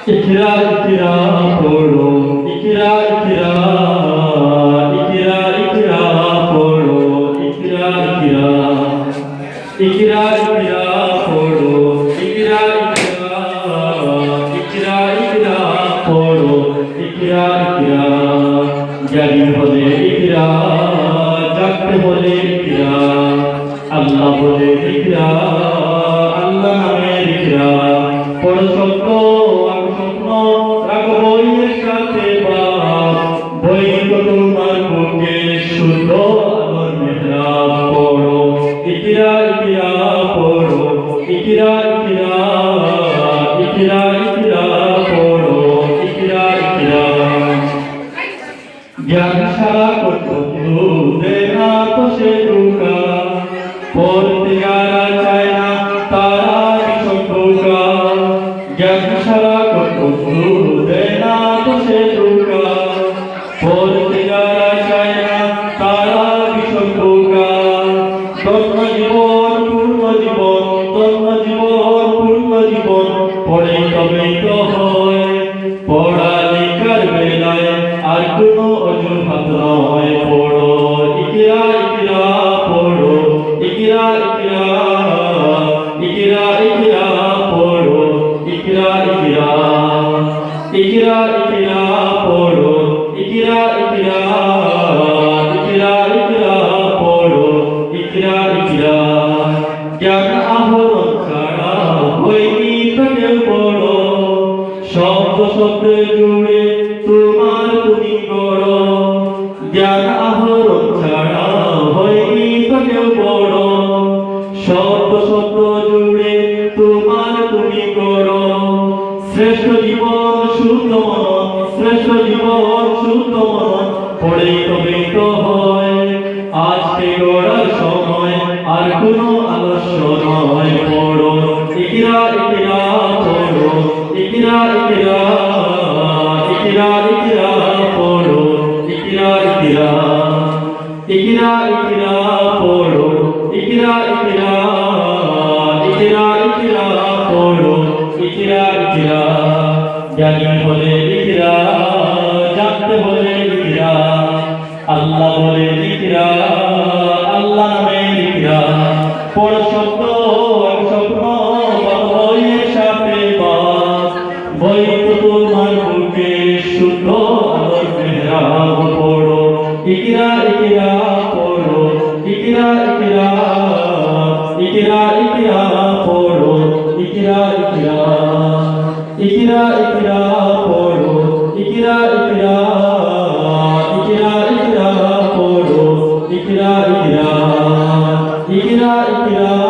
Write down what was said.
ইকরা ইকরা পড়ো ইকরা ইকরা ইকরা ইকরা পড়ো ইকরা ইকরা ইকরা ইকরা পড়ো ইকরা ইকরা ইকরা ইকরা পড়ো ইকরা ইকরা জারি বলে ইকরা জাগতে বলে ইকরা আল্লাহ বলে ইকরা আল্লাহ নামের ইকরা পড়ো সত্য তোমার বুকে শুদ্ধ আমার মেহরাব পড়ো ইকরা ইকরা পড়ো ইকরা ইকরা ইকরা ইকরা পড়ো ইকরা ইকরা জ্ঞান সারা করতো দে না তো সে দুকা পড়তে যারা চায় না তারা ভীষণ দুকা জ্ঞান সারা করতো দে না তো সে দুকা পড়তে যারা চায় না তারা ভীষণ বোকা তন্ম জীবন পূর্ণ জীবন তন্ম জীবন পূর্ণ জীবন পড়ে তবেই তো হয় পড়ালেখার বেলায় আর কোনো অজুহাত নয় পড়ো ইকরা ইকরা পড়ো ইকরা ইকরা ইকরা ইকরা পড়ো ইকরা ইকরা ইকরা ইকরা পড়ো ইকরা ইকরা ইকরা ইকরা পড়ো ইকরা ইকরা জ্ঞান আহরণ ছাড়া হয়নি তো কেউ বড় শব্দ শব্দে জুড়ে তোমার তুমি বড় জ্ঞান আহরণ ছাড়া হয়নি তো কেউ বড় শব্দ শব্দ জুড়ে তোমার তুমি বড় শ্রেষ্ঠ জীবন শুদ্ধ মন শ্রেষ্ঠ জীবন শুদ্ধ মন পড়ে তবে তো হয় আজকে গড়ার সময় আর কোনো আলস্য নয় পড়ো ইকরা ইকরা পড়ো ইকরা ইকরা ইকরা ইকরা পড়ো ইকরা ইকরা ইকরা ইকরা পড়ো ইকরা ইকরা ইকরা ইকরা পড়ো ইকরা ইকরা জ্ঞানী বলে ইকরা জানতে বলে ইকরা আল্লাহ বলে ইকরা আল্লাহ নামে ইকরা পড় শব্দ স্বপ্ন বইয়ের সাথে বই তো তোমার বুকে শুদ্ধ আলোর মেহরাব পড়ো ইকরা ইকরা পড়ো ইকরা ইকরা ইকরা ইকরা পড়ো ইকরা ইকরা ইকরা ইকরা পড়ো ইকরা ইকরা ইকরা ইকরা পড়ো ইকরা ইকরা ইকরা ইকরা